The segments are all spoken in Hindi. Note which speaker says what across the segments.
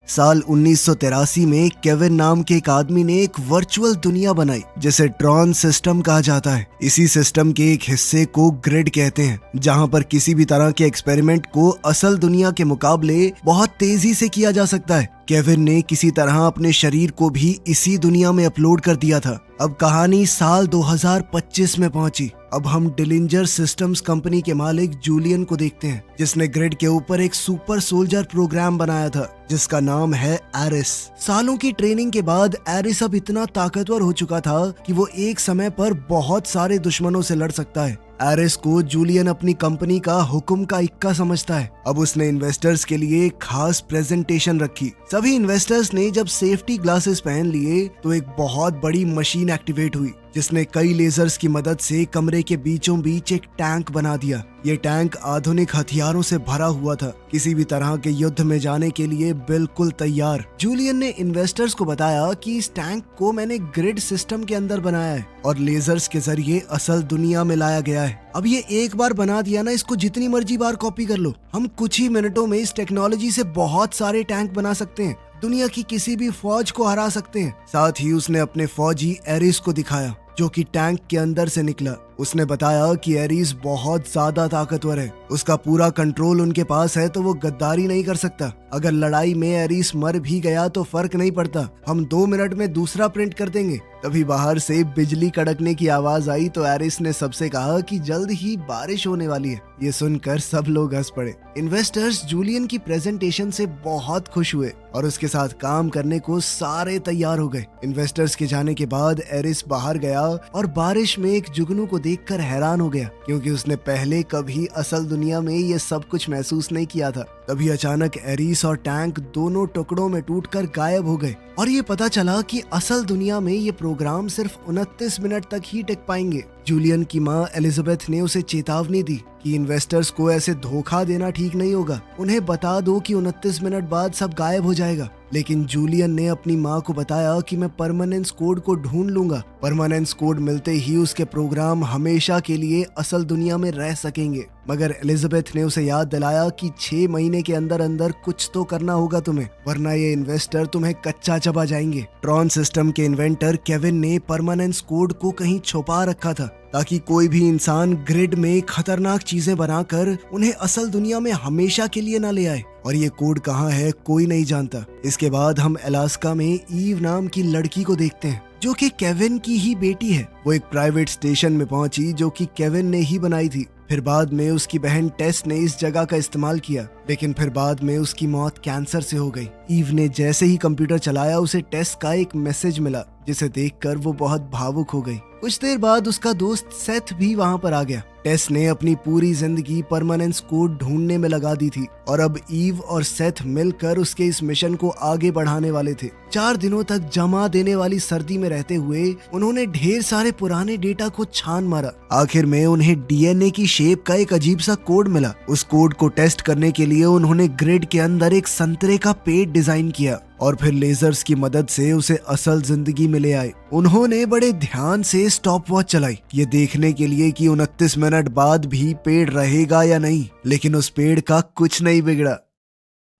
Speaker 1: साल 1983 में केविन नाम के एक आदमी ने एक वर्चुअल दुनिया बनाई जिसे ट्रॉन सिस्टम कहा जाता है। इसी सिस्टम के एक हिस्से को ग्रिड कहते हैं, जहां पर किसी भी तरह के एक्सपेरिमेंट को असल दुनिया के मुकाबले बहुत तेजी से किया जा सकता है। केविन ने किसी तरह अपने शरीर को भी इसी दुनिया में अपलोड कर दिया था। अब कहानी साल 2025 में पहुंची। अब हम डिलिंजर सिस्टम्स कंपनी के मालिक जूलियन को देखते हैं, जिसने ग्रिड के ऊपर एक सुपर सोल्जर प्रोग्राम बनाया था जिसका नाम है एरिस। सालों की ट्रेनिंग के बाद एरिस अब इतना ताकतवर हो चुका था कि वो एक समय पर बहुत सारे दुश्मनों से लड़ सकता है। एरिस को जूलियन अपनी कंपनी का हुक्म का इक्का समझता है। अब उसने इन्वेस्टर्स के लिए एक खास प्रेजेंटेशन रखी। सभी इन्वेस्टर्स ने जब सेफ्टी ग्लासेस पहन लिए तो एक बहुत बड़ी मशीन एक्टिवेट हुई जिसने कई लेजर्स की मदद से कमरे के बीचों बीच एक टैंक बना दिया। ये टैंक आधुनिक हथियारों से भरा हुआ था, किसी भी तरह के युद्ध में जाने के लिए बिल्कुल तैयार। जूलियन ने इन्वेस्टर्स को बताया कि इस टैंक को मैंने ग्रिड सिस्टम के अंदर बनाया है और लेजर्स के जरिए असल दुनिया में लाया गया है। अब ये एक बार बना दिया ना, इसको जितनी मर्जी बार कॉपी कर लो। हम कुछ ही मिनटों में इस टेक्नोलॉजी से बहुत सारे टैंक बना सकते हैं, दुनिया की किसी भी फौज को हरा सकते हैं। साथ ही उसने अपने फौजी एरिस को दिखाया जो कि टैंक के अंदर से निकला। उसने बताया कि एरिस बहुत ज्यादा ताकतवर है, उसका पूरा कंट्रोल उनके पास है तो वो गद्दारी नहीं कर सकता। अगर लड़ाई में एरिस मर भी गया तो फर्क नहीं पड़ता, हम 2 मिनट में दूसरा प्रिंट कर देंगे। तभी बाहर से बिजली कड़कने की आवाज आई तो एरिस ने सबसे कहा कि जल्द ही बारिश होने वाली है। ये सुनकर सब लोग हंस पड़े। इन्वेस्टर्स जूलियन की प्रेजेंटेशन से बहुत खुश हुए और उसके साथ काम करने को सारे तैयार हो गए। इन्वेस्टर्स के जाने के बाद एरिस बाहर गया और बारिश में एक जुगनू को देखकर हैरान हो गया, क्योंकि उसने पहले कभी असल दुनिया में ये सब कुछ महसूस नहीं किया था। तभी अचानक एरिस और टैंक दोनों टुकड़ों में टूटकर गायब हो गए और ये पता चला कि असल दुनिया में ये प्रोग्राम सिर्फ 29 मिनट तक ही टिक पाएंगे। जूलियन की माँ एलिजाबेथ ने उसे चेतावनी दी कि इन्वेस्टर्स को ऐसे धोखा देना ठीक नहीं होगा, उन्हें बता दो कि 29 मिनट बाद सब गायब हो जाएगा। लेकिन जूलियन ने अपनी माँ को बताया कि मैं परमानेंस कोड को ढूंढ लूंगा। परमानेंस कोड मिलते ही उसके प्रोग्राम हमेशा के लिए असल दुनिया में रह सकेंगे। मगर एलिजाबेथ ने उसे याद दिलाया कि 6 महीने के अंदर अंदर कुछ तो करना होगा तुम्हें, वरना ये इन्वेस्टर तुम्हें कच्चा चबा जाएंगे। ट्रॉन सिस्टम के इन्वेंटर केविन ने परमानेंस कोड को कहीं छुपा रखा था ताकि कोई भी इंसान ग्रिड में खतरनाक चीजें बनाकर उन्हें असल दुनिया में हमेशा के लिए ना ले आए। और ये कोड कहाँ है कोई नहीं जानता। इसके बाद हम अलास्का में ईव नाम की लड़की को देखते हैं जो कि केविन की ही बेटी है। वो एक प्राइवेट स्टेशन में पहुंची जो कि केविन ने ही बनाई थी। फिर बाद में उसकी बहन टेस ने इस जगह का इस्तेमाल किया, लेकिन फिर बाद में उसकी मौत कैंसर से हो गई। ईव ने जैसे ही कंप्यूटर चलाया उसे टेस का एक मैसेज मिला जिसे देखकर वो बहुत भावुक हो गई। कुछ देर बाद उसका दोस्त सेथ भी वहाँ पर आ गया। टेस ने अपनी पूरी जिंदगी परमानेंस कोड ढूंढने में लगा दी थी और अब ईव और सेथ मिलकर उसके इस मिशन को आगे बढ़ाने वाले थे। 4 दिनों तक जमा देने वाली सर्दी में रहते हुए उन्होंने ढेर सारे पुराने डेटा को छान मारा। आखिर में उन्हें डीएनए की शेप का एक अजीब सा कोड मिला। उस कोड को टेस्ट करने के लिए उन्होंने ग्रिड के अंदर एक संतरे का पेड़ डिजाइन किया और फिर लेजर्स की मदद से उसे असल जिंदगी में ले आए। उन्होंने बड़े ध्यान से स्टॉप वॉच चलाई, ये देखने के लिए कि 29 मिनट बाद भी पेड़ रहेगा या नहीं, लेकिन उस पेड़ का कुछ नहीं बिगड़ा।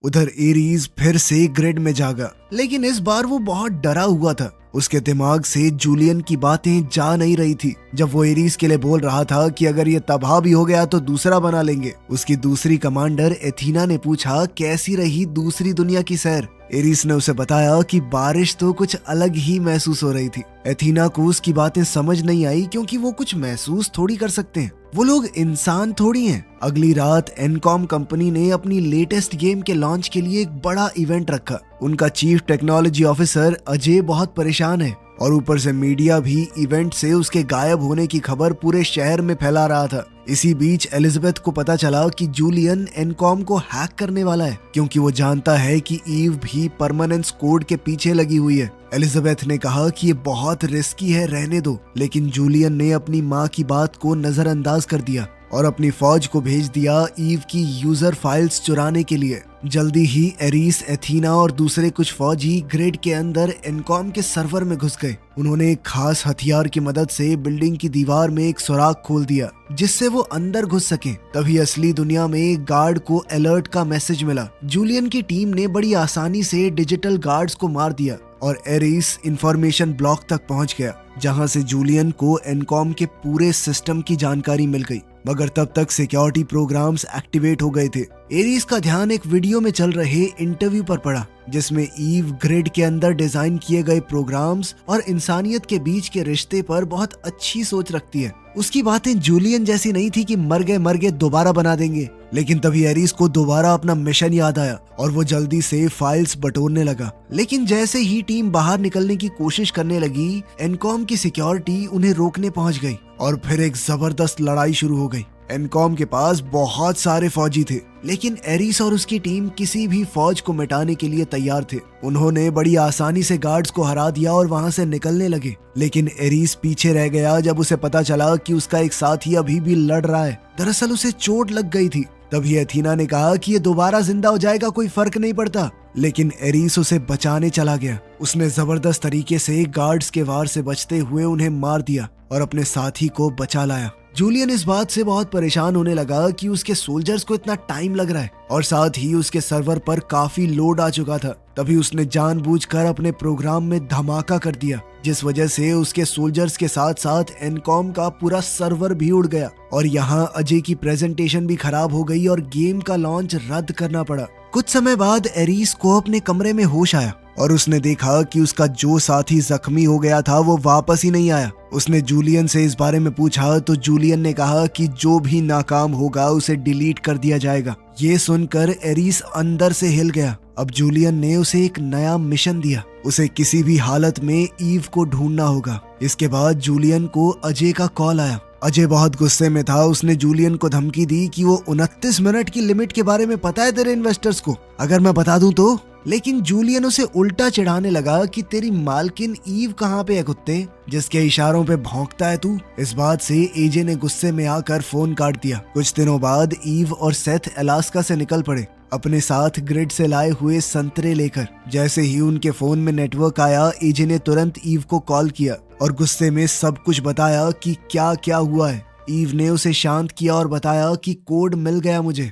Speaker 1: उधर एरीज फिर से ग्रिड में जागा, लेकिन इस बार वो बहुत डरा हुआ था। उसके दिमाग से जूलियन की बातें जा नहीं रही थी जब वो एरीज के लिए बोल रहा था कि अगर ये तबाह भी हो गया तो दूसरा बना लेंगे। उसकी दूसरी कमांडर एथीना ने पूछा कैसी रही दूसरी दुनिया की सैर। एरीज ने उसे बताया कि बारिश तो कुछ अलग ही महसूस हो रही थी। एथीना को उसकी बातें समझ नहीं आई क्योंकि वो कुछ महसूस थोड़ी कर सकते हैं, वो लोग इंसान थोड़ी हैं। अगली रात एनकॉम कंपनी ने अपनी लेटेस्ट गेम के लॉन्च के लिए एक बड़ा इवेंट रखा। उनका चीफ टेक्नोलॉजी ऑफिसर अजय बहुत परेशान है और ऊपर से मीडिया भी इवेंट से उसके गायब होने की खबर पूरे शहर में फैला रहा था। इसी बीच एलिजाबेथ को पता चला कि जूलियन एनकॉम को हैक करने वाला है, क्योंकि वो जानता है कि ईव भी परमानेंस कोड के पीछे लगी हुई है। एलिजाबेथ ने कहा कि ये बहुत रिस्की है, रहने दो, लेकिन जूलियन ने अपनी माँ की बात को नजरअंदाज कर दिया और अपनी फौज को भेज दिया ईव की यूजर फाइल्स चुराने के लिए। जल्दी ही एरिस, एथीना और दूसरे कुछ फौजी ग्रिड के अंदर एनकॉम के सर्वर में घुस गए। उन्होंने एक खास हथियार की मदद से बिल्डिंग की दीवार में एक सुराख खोल दिया जिससे वो अंदर घुस सके। तभी असली दुनिया में एक गार्ड को अलर्ट का मैसेज मिला। जूलियन की टीम ने बड़ी आसानी से डिजिटल गार्ड्स को मार दिया और एरिस इंफॉर्मेशन ब्लॉक तक पहुंच गया, जहां से जूलियन को एनकॉम के पूरे सिस्टम की जानकारी मिल गई। मगर तब तक सिक्योरिटी प्रोग्राम्स एक्टिवेट हो गए थे। एरिस का ध्यान एक वीडियो में चल रहे इंटरव्यू पर पड़ा जिसमें ईव ग्रिड के अंदर डिजाइन किए गए प्रोग्राम्स और इंसानियत के बीच के रिश्ते पर बहुत अच्छी सोच रखती है। उसकी बातें जूलियन जैसी नहीं थी कि मर गए दोबारा बना देंगे। लेकिन तभी एरिस को दोबारा अपना मिशन याद आया और वो जल्दी से फाइल्स बटोरने लगा। लेकिन जैसे ही टीम बाहर निकलने की कोशिश करने लगी, एनकॉम की सिक्योरिटी उन्हें रोकने पहुंच गई और फिर एक जबरदस्त लड़ाई शुरू हो गई। एनकॉम के पास बहुत सारे फौजी थे, लेकिन एरिस और उसकी टीम किसी भी फौज को मिटाने के लिए तैयार थे। उन्होंने बड़ी आसानी से गार्ड्स को हरा दिया और वहां से निकलने लगे। लेकिन एरिस पीछे रह गया जब उसे पता चला कि उसका एक साथी अभी भी लड़ रहा है। दरअसल उसे चोट लग गई थी। तभी एथीना ने कहा कि ये दोबारा जिंदा हो जाएगा, कोई फर्क नहीं पड़ता। लेकिन एरिस उसे बचाने चला गया। उसने जबरदस्त तरीके से गार्ड्स के वार से बचते हुए उन्हें मार दिया और अपने साथी को बचा लाया। जूलियन इस बात से बहुत परेशान होने लगा कि उसके सोल्जर्स को इतना टाइम लग रहा है और साथ ही उसके सर्वर पर काफी लोड आ चुका था। तभी उसने जानबूझकर अपने प्रोग्राम में धमाका कर दिया, जिस वजह से उसके सोल्जर्स के साथ साथ एनकॉम का पूरा सर्वर भी उड़ गया और यहाँ अजय की प्रेजेंटेशन भी खराब हो गई और गेम का लॉन्च रद्द करना पड़ा। कुछ समय बाद एरिस को अपने कमरे में होश आया और उसने देखा कि उसका जो साथी जख्मी हो गया था वो वापस ही नहीं आया। उसने जूलियन से इस बारे में पूछा तो जूलियन ने कहा कि जो भी नाकाम होगा उसे डिलीट कर दिया जाएगा। ये सुनकर एरिस अंदर से हिल गया। अब जूलियन ने उसे एक नया मिशन दिया। उसे किसी भी हालत में ईव को ढूंढना होगा। इसके बाद जूलियन को अजय का कॉल आया। अजय बहुत गुस्से में था। उसने जूलियन को धमकी दी कि वो 29 मिनट की लिमिट के बारे में पता है तेरे इन्वेस्टर्स को, अगर मैं बता दूं तो। लेकिन जूलियन उसे उल्टा चिढ़ाने लगा कि तेरी मालकिन ईव कहाँ पे है कुत्ते, जिसके इशारों पे भौंकता है तू। इस बात से एजे ने गुस्से में आकर फोन काट दिया। कुछ दिनों बाद ईव और सेथ अलास्का से निकल पड़े, अपने साथ ग्रिड से लाए हुए संतरे लेकर। जैसे ही उनके फोन में नेटवर्क आया, एजे ने तुरंत ईव को कॉल किया और गुस्से में सब कुछ बताया कि क्या क्या हुआ है। ईव ने उसे शांत किया और बताया कि कोड मिल गया मुझे।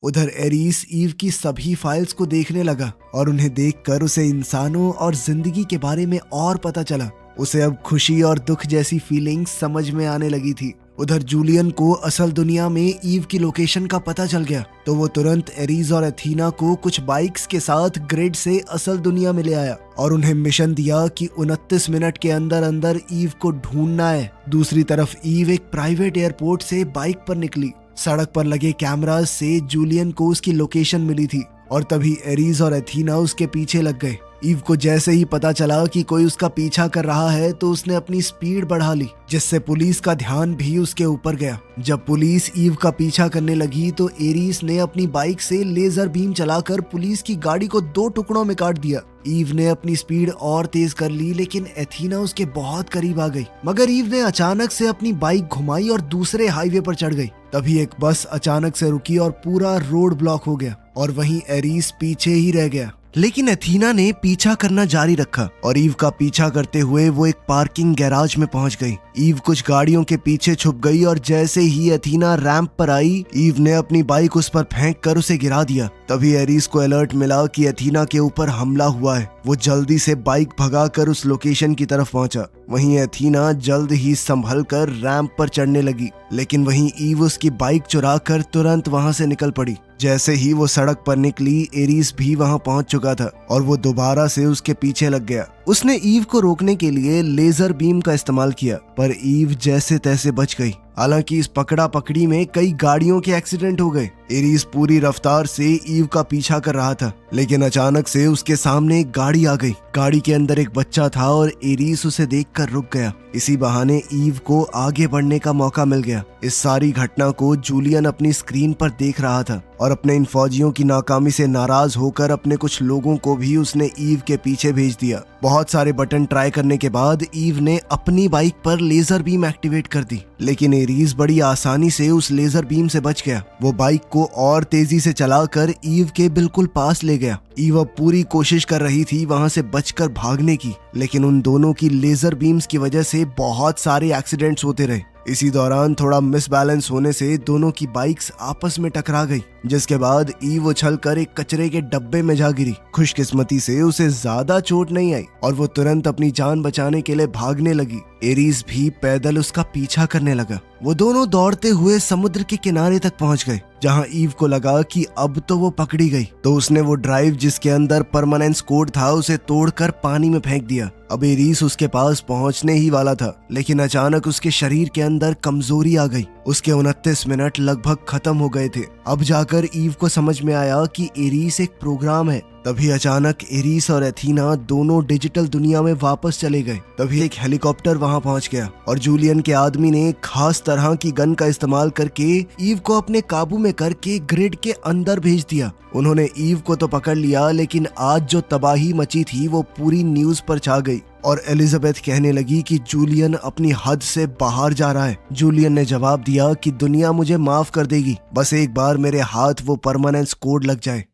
Speaker 1: उधर एरिस ईव की सभी फाइल्स को देखने लगा और उन्हें देखकर उसे इंसानों और जिंदगी के बारे में और पता चला। उसे अब खुशी और दुख जैसी फीलिंग्स समझ में आने लगी थी। उधर जूलियन को असल दुनिया में ईव की लोकेशन का पता चल गया तो वो तुरंत एरिस और एथीना को कुछ बाइक्स के साथ ग्रिड से असल दुनिया में ले आया और उन्हें मिशन दिया कि 29 मिनट के अंदर अंदर ईव को ढूंढना है। दूसरी तरफ ईव एक प्राइवेट एयरपोर्ट से बाइक पर निकली। सड़क पर लगे कैमरास से जूलियन को उसकी लोकेशन मिली थी और तभी एरिस और एथीना उसके पीछे लग गए। ईव को जैसे ही पता चला कि कोई उसका पीछा कर रहा है तो उसने अपनी स्पीड बढ़ा ली, जिससे पुलिस का ध्यान भी उसके ऊपर गया। जब पुलिस ईव का पीछा करने लगी तो एरिस ने अपनी बाइक से लेजर बीम चलाकर पुलिस की गाड़ी को 2 टुकड़ों में काट दिया। ईव ने अपनी स्पीड और तेज कर ली, लेकिन एथीना उसके बहुत करीब आ गई। मगर ईव ने अचानक से अपनी बाइक घुमाई और दूसरे हाईवे पर चढ़ गई। तभी एक बस अचानक से रुकी और पूरा रोड ब्लॉक हो गया और वहीं एरिस पीछे ही रह गया। लेकिन एथीना ने पीछा करना जारी रखा और ईव का पीछा करते हुए वो एक पार्किंग गैराज में पहुंच गई। ईव कुछ गाड़ियों के पीछे छुप गई और जैसे ही एथीना रैंप पर आई, ईव ने अपनी बाइक उस पर फेंक कर उसे गिरा दिया। तभी एरिस को अलर्ट मिला कि एथीना के ऊपर हमला हुआ है। वो जल्दी से बाइक भगाकर उस लोकेशन की तरफ पहुंचा। वहीं एथीना जल्द ही संभल कर रैंप पर चढ़ने लगी, लेकिन वहीं ईव उसकी बाइक चुरा कर तुरंत वहां से निकल पड़ी। जैसे ही वो सड़क पर निकली, एरिस भी वहां पहुंच चुका था और वो दोबारा से उसके पीछे लग गया। उसने ईव को रोकने के लिए लेजर बीम का इस्तेमाल किया, पर ईव जैसे तैसे बच गई। हालांकि इस पकड़ा पकड़ी में कई गाड़ियों के एक्सीडेंट हो गए एरीज पूरी रफ्तार से ईव का पीछा कर रहा था, लेकिन अचानक से उसके सामने एक गाड़ी आ गई। गाड़ी के अंदर एक बच्चा था और एरीज उसे देखकर रुक गया। इसी बहाने ईव को आगे बढ़ने का मौका मिल गया। इस सारी घटना को जूलियन अपनी स्क्रीन पर देख रहा था और अपने इन फौजियों की नाकामी से नाराज होकर अपने कुछ लोगों को भी उसने ईव के पीछे भेज दिया। बहुत सारे बटन ट्राई करने के बाद ईव ने अपनी बाइक पर लेजर बीम एक्टिवेट कर दी, लेकिन एरीज बड़ी आसानी से उस लेजर बीम से बच गया। वो बाइक को और तेजी से चलाकर ईव के बिल्कुल पास ले गया। ईव अब पूरी कोशिश कर रही थी वहां से बचकर भागने की, लेकिन उन दोनों की लेजर बीम्स की वजह से बहुत सारे एक्सीडेंट्स होते रहे। इसी दौरान थोड़ा मिसबैलेंस होने से दोनों की बाइक्स आपस में टकरा गई, जिसके बाद ईव उछलकर एक कचरे के डब्बे में जा गिरी। खुशकिस्मती से उसे ज्यादा चोट नहीं आई और वो तुरंत अपनी जान बचाने के लिए भागने लगी। एरीज भी पैदल उसका पीछा करने लगा। वो दोनों दौड़ते हुए समुद्र के किनारे तक पहुंच गए, जहां ईव को लगा कि अब तो वो पकड़ी गई। तो उसने वो ड्राइव जिसके अंदर परमानेंस कोड था उसे तोड़कर पानी में फेंक दिया। अब एरीज उसके पास पहुंचने ही वाला था, लेकिन अचानक उसके शरीर के अंदर कमजोरी आ गई। उसके 29 मिनट लगभग खत्म हो गए थे। अब जाकर ईव को समझ में आया कि एरीस एक प्रोग्राम है। तभी अचानक एरीस और एथीना दोनों डिजिटल दुनिया में वापस चले गए। तभी एक हेलीकॉप्टर वहां पहुंच गया और जूलियन के आदमी ने खास तरह की गन का इस्तेमाल करके ईव को अपने काबू में करके ग्रिड के अंदर भेज दिया। उन्होंने ईव को तो पकड़ लिया, लेकिन आज जो तबाही मची थी वो पूरी न्यूज पर छा गई और एलिजाबेथ कहने लगी कि जूलियन अपनी हद से बाहर जा रहा है। जूलियन ने जवाब दिया कि दुनिया मुझे माफ कर देगी, बस एक बार मेरे हाथ वो परमानेंस कोड लग जाए।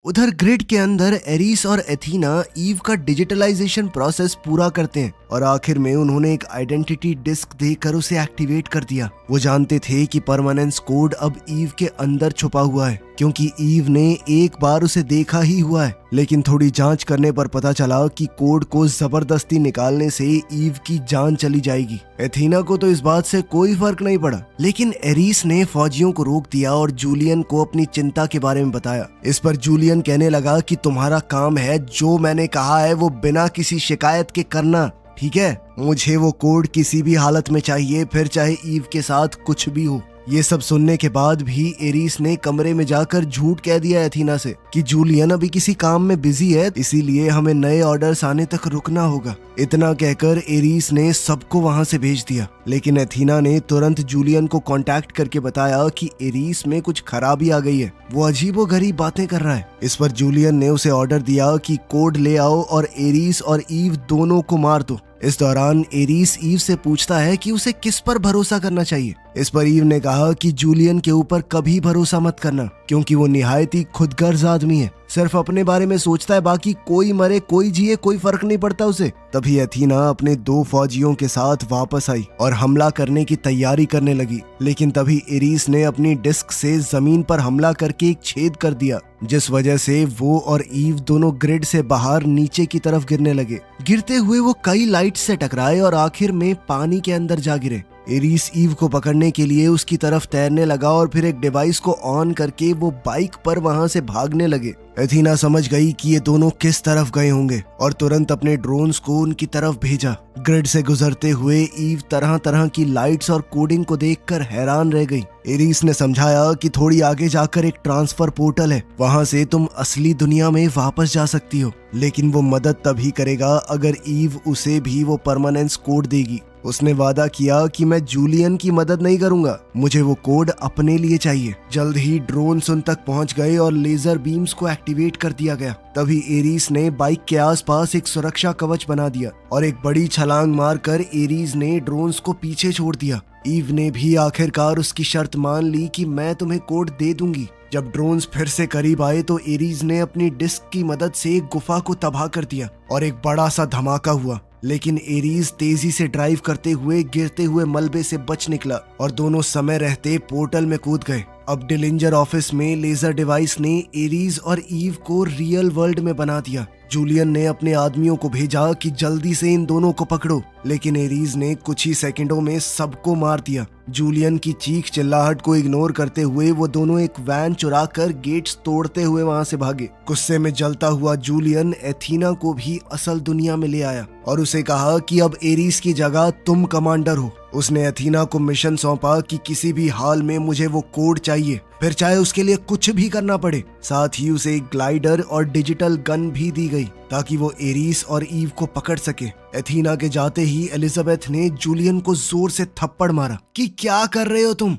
Speaker 1: उधर ग्रिड के अंदर एरीस और एथीना ईव का डिजिटलाइजेशन प्रोसेस पूरा करते हैं और आखिर में उन्होंने एक आइडेंटिटी डिस्क देकर उसे एक्टिवेट कर दिया। वो जानते थे कि परमानेंस कोड अब ईव के अंदर छुपा हुआ है, क्योंकि ईव ने एक बार उसे देखा ही हुआ है। लेकिन थोड़ी जांच करने पर पता चला कि कोड को जबरदस्ती निकालने से ईव की जान चली जाएगी। एथीना को तो इस बात से कोई फर्क नहीं पड़ा, लेकिन एरीस ने फौजियों को रोक दिया और जूलियन को अपनी चिंता के बारे में बताया। इस पर जूलियन कहने लगा कि तुम्हारा काम है जो मैंने कहा है वो बिना किसी शिकायत के करना, ठीक है? मुझे वो कोड किसी भी हालत में चाहिए, फिर चाहे ईव के साथ कुछ भी हो। ये सब सुनने के बाद भी एरीस ने कमरे में जाकर झूठ कह दिया एथीना से कि जूलियन अभी किसी काम में बिजी है, इसीलिए हमें नए ऑर्डर्स आने तक रुकना होगा। इतना कहकर एरीस ने सबको वहां से भेज दिया, लेकिन एथीना ने तुरंत जूलियन को कांटेक्ट करके बताया कि एरीस में कुछ खराबी आ गई है, वो अजीबोगरीब बातें कर रहा है। इस पर जूलियन ने उसे ऑर्डर दिया कि कोड ले आओ और एरीस और ईव दोनों को मार दो। इस दौरान एरीस ईव से पूछता है कि उसे किस पर भरोसा करना चाहिए। इस पर ईव ने कहा कि जूलियन के ऊपर कभी भरोसा मत करना, क्योंकि वो निहायत ही खुदगर्ज आदमी है, सिर्फ अपने बारे में सोचता है, बाकी कोई मरे कोई जिए कोई फर्क नहीं पड़ता उसे। तभी एथीना अपने 2 फौजियों के साथ वापस आई और हमला करने की तैयारी करने लगी, लेकिन तभी एरीस ने अपनी डिस्क से जमीन पर हमला करके एक छेद कर दिया, जिस वजह से वो और ईव दोनों ग्रिड से बाहर नीचे की तरफ गिरने लगे। गिरते हुए वो कई लाइट से टकराए और आखिर में पानी के अंदर जा गिरे। एरीस ईव को पकड़ने के लिए उसकी तरफ तैरने लगा और फिर एक डिवाइस को ऑन करके वो बाइक पर वहां से भागने लगे। एथीना समझ गई कि ये दोनों किस तरफ गए होंगे और तुरंत अपने ड्रोन्स को उनकी तरफ भेजा। ग्रिड से गुजरते हुए ईव तरह तरह की लाइट्स और कोडिंग को देखकर हैरान रह गई। एरीस ने समझाया कि थोड़ी आगे जाकर एक ट्रांसफर पोर्टल है, वहां से तुम असली दुनिया में वापस जा सकती हो, लेकिन वो मदद तभी करेगा अगर ईव उसे भी वो परमानेंस कोड देगी। उसने वादा किया कि मैं जूलियन की मदद नहीं करूंगा, मुझे वो कोड अपने लिए चाहिए। जल्द ही ड्रोन्स उन तक पहुंच गए और लेजर बीम्स को एक्टिवेट कर दिया गया। तभी एरीस ने बाइक के आसपास एक सुरक्षा कवच बना दिया और एक बड़ी छलांग मारकर एरीस ने ड्रोन्स को पीछे छोड़ दिया। ईव ने भी आखिरकार उसकी शर्त मान ली कि मैं तुम्हें कोड दे दूंगी। जब ड्रोन्स फिर से करीब आए तो एरीस ने अपनी डिस्क की मदद से एक गुफा को तबाह कर दिया और एक बड़ा सा धमाका हुआ, लेकिन एरीस तेजी से ड्राइव करते हुए गिरते हुए मलबे से बच निकला और दोनों समय रहते पोर्टल में कूद गए। अब डिलिंजर ऑफिस में लेजर डिवाइस ने एरीस और ईव को रियल वर्ल्ड में बना दिया। जूलियन ने अपने आदमियों को भेजा कि जल्दी से इन दोनों को पकड़ो, लेकिन एरीस ने कुछ ही सेकंडों में सबको मार दिया। जूलियन की चीख चिल्लाहट को इग्नोर करते हुए वो दोनों एक वैन चुराकर गेट्स तोड़ते हुए वहां से भागे। गुस्से में जलता हुआ जूलियन एथीना को भी असल दुनिया में ले आया और उसे कहा कि अब एरीस की जगह तुम कमांडर हो। उसने एथीना को मिशन सौंपा कि किसी भी हाल में मुझे वो कोड चाहिए, फिर चाहे उसके लिए कुछ भी करना पड़े। साथ ही उसे एक ग्लाइडर और डिजिटल गन भी दी गई ताकि वो एरिस और ईव को पकड़ सके। एथीना के जाते ही एलिजाबेथ ने जूलियन को जोर से थप्पड़ मारा कि क्या कर रहे हो तुम।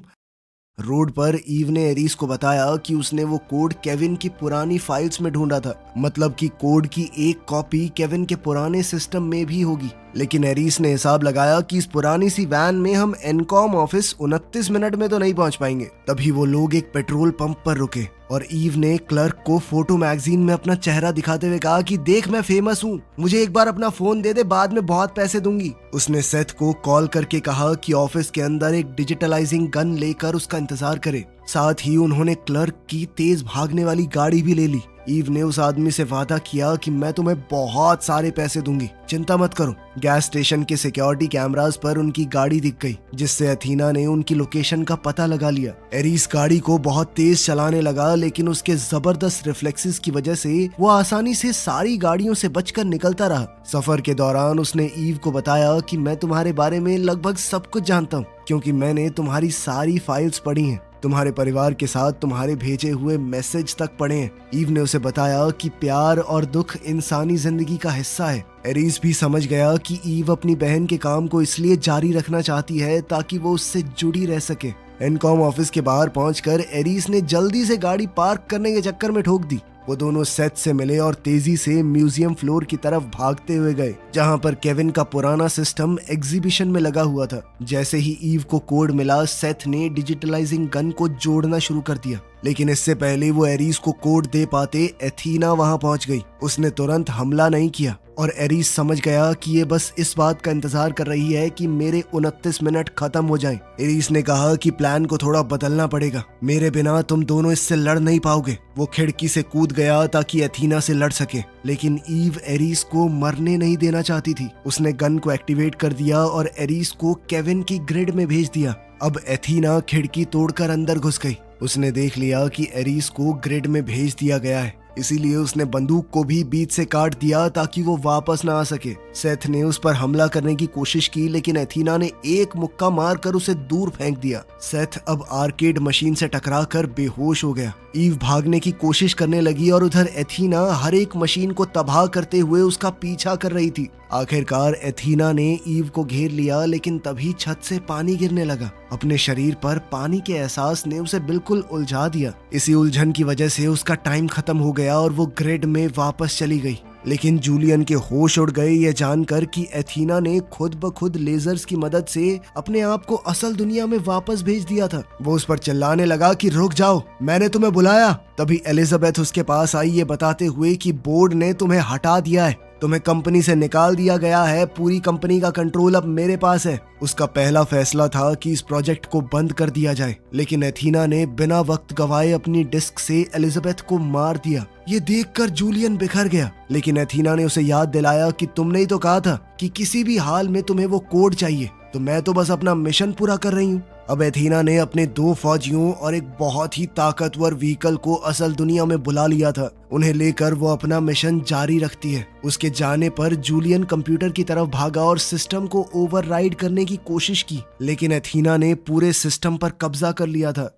Speaker 1: रोड पर ईव ने एरिस को बताया कि उसने वो कोड केविन की पुरानी फाइल्स में ढूंढा था, मतलब कि कोड की एक कॉपी केविन के पुराने सिस्टम में भी होगी। लेकिन एरिस ने हिसाब लगाया कि इस पुरानी सी वैन में हम एनकॉम ऑफिस 29 मिनट में तो नहीं पहुंच पाएंगे। तभी वो लोग एक पेट्रोल पंप पर रुके और ईव ने क्लर्क को फोटो मैगजीन में अपना चेहरा दिखाते हुए कहा कि देख मैं फेमस हूँ, मुझे एक बार अपना फोन दे दे, बाद में बहुत पैसे दूंगी। उसने सेथ को कॉल करके कहा कि ऑफिस के अंदर एक डिजिटलाइजिंग गन लेकर उसका इंतजार करे। साथ ही उन्होंने क्लर्क की तेज भागने वाली गाड़ी भी ले ली। ईव ने उस आदमी से वादा किया कि मैं तुम्हें बहुत सारे पैसे दूंगी, चिंता मत करो। गैस स्टेशन के सिक्योरिटी कैमरास पर उनकी गाड़ी दिख गई, जिससे एथीना ने उनकी लोकेशन का पता लगा लिया। एरिस गाड़ी को बहुत तेज चलाने लगा, लेकिन उसके जबरदस्त रिफ्लेक्सेस की वजह से वो आसानी से सारी गाड़ियों से बचकर निकलता रहा। सफर के दौरान उसने ईव को बताया कि मैं तुम्हारे बारे में लगभग सब कुछ जानता हूँ, क्योंकि मैंने तुम्हारी सारी फाइल्स पढ़ी हैं, तुम्हारे परिवार के साथ तुम्हारे भेजे हुए मैसेज तक पढ़े हैं। ईव ने उसे बताया कि प्यार और दुख इंसानी जिंदगी का हिस्सा है। एरिस भी समझ गया कि ईव अपनी बहन के काम को इसलिए जारी रखना चाहती है ताकि वो उससे जुड़ी रह सके। एनकॉम ऑफिस के बाहर पहुंचकर एरिस ने जल्दी से गाड़ी पार्क करने के चक्कर में ठोक दी। वो दोनों सेथ से मिले और तेजी से म्यूजियम फ्लोर की तरफ भागते हुए गए, जहां पर केविन का पुराना सिस्टम एग्जीबिशन में लगा हुआ था। जैसे ही ईव को कोड मिला, सेथ ने डिजिटलाइजिंग गन को जोड़ना शुरू कर दिया, लेकिन इससे पहले वो एरिस को कोड दे पाते एथीना वहां पहुंच गई। उसने तुरंत हमला नहीं किया और एरिस समझ गया कि ये बस इस बात का इंतजार कर रही है कि मेरे 29 मिनट खत्म हो जाएं। एरिस ने कहा कि प्लान को थोड़ा बदलना पड़ेगा, मेरे बिना तुम दोनों इससे लड़ नहीं पाओगे। वो खिड़की से कूद गया ताकि एथीना से लड़ सके, लेकिन ईव एरिस को मरने नहीं देना चाहती थी। उसने गन को एक्टिवेट कर दिया और एरिस को केविन की ग्रिड में भेज दिया। अब एथीना खिड़की तोड़कर अंदर घुस गई। उसने देख लिया कि एरिस को ग्रिड में भेज दिया गया है, इसीलिए उसने बंदूक को भी बीच से काट दिया ताकि वो वापस ना आ सके। सेथ ने उस पर हमला करने की कोशिश की, लेकिन एथीना ने एक मुक्का मारकर उसे दूर फेंक दिया। सेथ अब आर्केड मशीन से टकराकर बेहोश हो गया। ईव भागने की कोशिश करने लगी और उधर एथीना हर एक मशीन को तबाह करते हुए उसका पीछा कर रही थी। आखिरकार एथीना ने ईव को घेर लिया, लेकिन तभी छत से पानी गिरने लगा। अपने शरीर पर पानी के एहसास ने उसे बिल्कुल उलझा दिया। इसी उलझन की वजह से उसका टाइम खत्म हो गया और वो ग्रिड में वापस चली गई। लेकिन जूलियन के होश उड़ गए ये जानकर कि एथीना ने खुद ब खुद लेजर्स की मदद से अपने आप को असल दुनिया में वापस भेज दिया था। वो उस पर चिल्लाने लगा कि रुक जाओ, मैंने तुम्हें बुलाया। तभी एलिजाबेथ उसके पास आई ये बताते हुए कि बोर्ड ने तुम्हें हटा दिया है, तुम्हें कंपनी से निकाल दिया गया है, पूरी कंपनी का कंट्रोल अब मेरे पास है। उसका पहला फैसला था कि इस प्रोजेक्ट को बंद कर दिया जाए, लेकिन एथीना ने बिना वक्त गवाए अपनी डिस्क से एलिजाबेथ को मार दिया। ये देखकर जूलियन बिखर गया, लेकिन एथीना ने उसे याद दिलाया कि तुमने ही तो कहा था कि किसी भी हाल में तुम्हें वो कोड चाहिए, तो मैं तो बस अपना मिशन पूरा कर रही हूँ। अब एथीना ने अपने 2 फौजियों और एक बहुत ही ताकतवर व्हीकल को असल दुनिया में बुला लिया था। उन्हें लेकर वो अपना मिशन जारी रखती है। उसके जाने पर जूलियन कंप्यूटर की तरफ भागा और सिस्टम को ओवरराइड करने की कोशिश की, लेकिन एथीना ने पूरे सिस्टम पर कब्जा कर लिया था।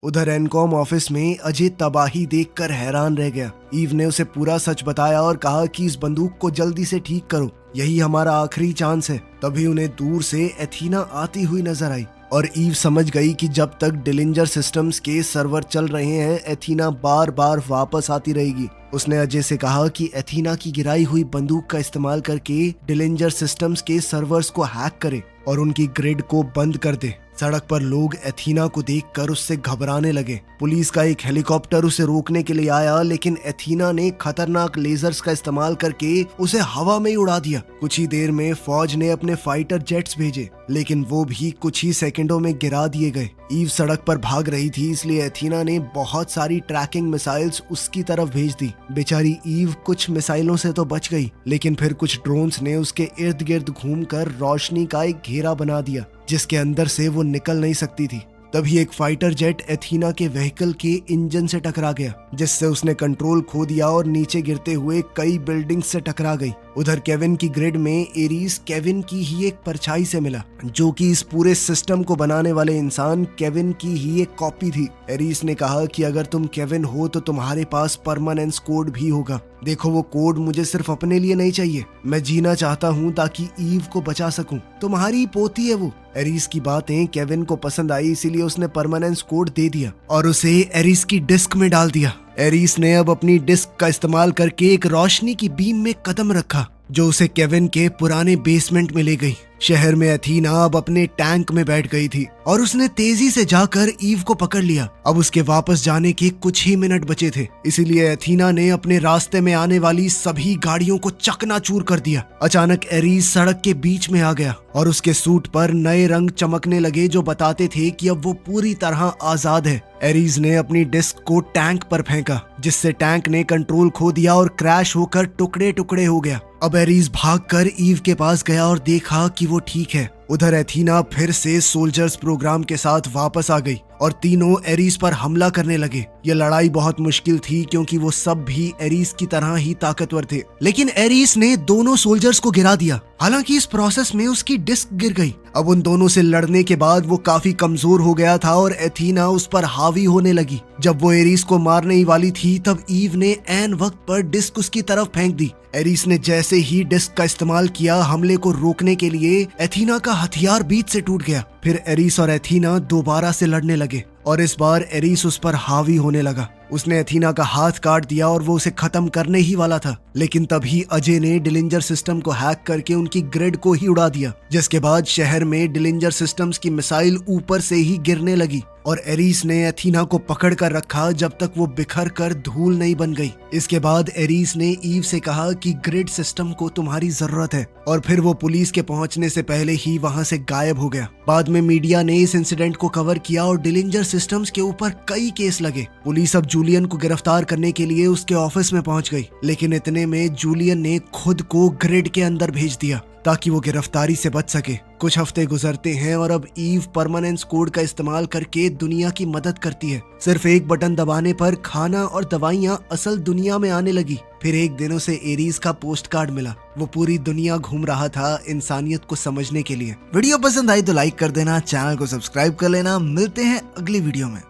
Speaker 1: उधर एनकॉम ऑफिस में अजय तबाही देखकर हैरान रह गया। ईव ने उसे पूरा सच बताया और कहा कि इस बंदूक को जल्दी से ठीक करो, यही हमारा आखिरी चांस है। तभी उन्हें दूर से एथीना आती हुई नजर आई और ईव समझ गई कि जब तक डिलिंजर सिस्टम्स के सर्वर चल रहे हैं, एथीना बार बार वापस आती रहेगी। उसने अजय से कहा कि एथीना की गिराई हुई बंदूक का इस्तेमाल करके डिलिंजर सिस्टम्स के सर्वर्स को हैक करे और उनकी ग्रिड को बंद कर दे। सड़क पर लोग एथीना को देखकर उससे घबराने लगे। पुलिस का एक हेलीकॉप्टर उसे रोकने के लिए आया, लेकिन एथीना ने खतरनाक लेजर्स का इस्तेमाल करके उसे हवा में ही उड़ा दिया। कुछ ही देर में फौज ने अपने फाइटर जेट्स भेजे, लेकिन वो भी कुछ ही सेकंडों में गिरा दिए गए। ईव सड़क पर भाग रही थी, इसलिए एथीना ने बहुत सारी ट्रैकिंग मिसाइल्स उसकी तरफ भेज दी। बेचारी ईव कुछ मिसाइलों से तो बच गई, लेकिन फिर कुछ ड्रोन्स ने उसके इर्द गिर्द घूमकर रोशनी का एक घेरा बना दिया, जिसके अंदर से वो निकल नहीं सकती थी। तभी एक फाइटर जेट एथीना के व्हीकल के इंजन से टकरा गया, जिससे उसने कंट्रोल खो दिया और नीचे गिरते हुए कई बिल्डिंग से टकरा गई। उधर केविन की ग्रिड में एरीज केविन की ही एक परछाई से मिला, जो कि इस पूरे सिस्टम को बनाने वाले इंसान केविन की ही एक कॉपी थी। एरीज ने कहा कि अगर तुम केविन हो तो तुम्हारे पास परमानेंस कोड भी होगा। देखो, वो कोड मुझे सिर्फ अपने लिए नहीं चाहिए, मैं जीना चाहता हूँ ताकि ईव को बचा सकूं। तुम्हारी पोती है वो। एरीज की बातें केविन को पसंद आई, इसीलिए उसने परमानेंस कोड दे दिया और उसे एरीज की डिस्क में डाल दिया। एरीज ने अब अपनी डिस्क का इस्तेमाल करके एक रोशनी की बीम में कदम रखा, जो उसे केविन के पुराने बेसमेंट में ले गई। शहर में एथीना अब अपने टैंक में बैठ गई थी और उसने तेजी से जाकर ईव को पकड़ लिया। अब उसके वापस जाने के कुछ ही मिनट बचे थे, इसीलिए एथीना ने अपने रास्ते में आने वाली सभी गाड़ियों को चकनाचूर कर दिया। अचानक एरीज सड़क के बीच में आ गया और उसके सूट पर नए रंग चमकने लगे, जो बताते थे कि अब वो पूरी तरह आजाद है। एरीज ने अपनी डिस्क को टैंक पर फेंका, जिससे टैंक ने कंट्रोल खो दिया और क्रैश होकर टुकड़े टुकड़े हो गया। अब एरीज भागकर ईव के पास गया और देखा कि वो ठीक है। उधर एथीना फिर से सोल्जर्स प्रोग्राम के साथ वापस आ गई और तीनों एरीज पर हमला करने लगे। ये लड़ाई बहुत मुश्किल थी क्योंकि वो सब भी एरीज की तरह ही ताकतवर थे, लेकिन एरीज ने दोनों सोल्जर्स को गिरा दिया। हालांकि इस प्रोसेस में उसकी डिस्क गिर गई। अब उन दोनों से लड़ने के बाद वो काफी कमजोर हो गया था और एथीना उस पर हावी होने लगी। जब वो एरीज को मारने ही वाली थी, तब ईव ने ऐन वक्त पर डिस्क उसकी तरफ फेंक दी। एरीज ने जैसे ही डिस्क का इस्तेमाल किया हमले को रोकने के लिए, एथीना का हथियार बीच से टूट गया। फिर एरीस और एथीना दोबारा से लड़ने लगे और इस बार एरीस उस पर हावी होने लगा। उसने एथीना का हाथ काट दिया और वो उसे खत्म करने ही वाला था, लेकिन तभी अजय ने डिलिंजर सिस्टम को हैक करके उनकी ग्रिड को ही उड़ा दिया, जिसके बाद शहर में डिलिंजर सिस्टम्स की मिसाइल ऊपर से ही गिरने लगी और एरीस ने एथीना को पकड़ कर रखा जब तक वो बिखर कर धूल नहीं बन गई। इसके बाद एरीस ने ईव से कहा कि ग्रिड सिस्टम को तुम्हारी जरूरत है, और फिर वो पुलिस के पहुंचने से पहले ही वहां से गायब हो गया। बाद में मीडिया ने इस इंसिडेंट को कवर किया और डिलिंजर सिस्टम्स के ऊपर कई केस लगे। पुलिस अब जूलियन को गिरफ्तार करने के लिए उसके ऑफिस में पहुंच गई, लेकिन इतने में जूलियन ने खुद को ग्रिड के अंदर भेज दिया ताकि वो गिरफ्तारी से बच सके। कुछ हफ्ते गुजरते हैं और अब ईव परमानेंस कोड का इस्तेमाल करके दुनिया की मदद करती है। सिर्फ एक बटन दबाने पर खाना और दवाइयां असल दुनिया में आने लगी। फिर एक दिन उसे एरीज का पोस्ट कार्ड मिला। वो पूरी दुनिया घूम रहा था इंसानियत को समझने के लिए। वीडियो पसंद आई तो लाइक कर देना, चैनल को सब्सक्राइब कर लेना। मिलते हैं अगली वीडियो में।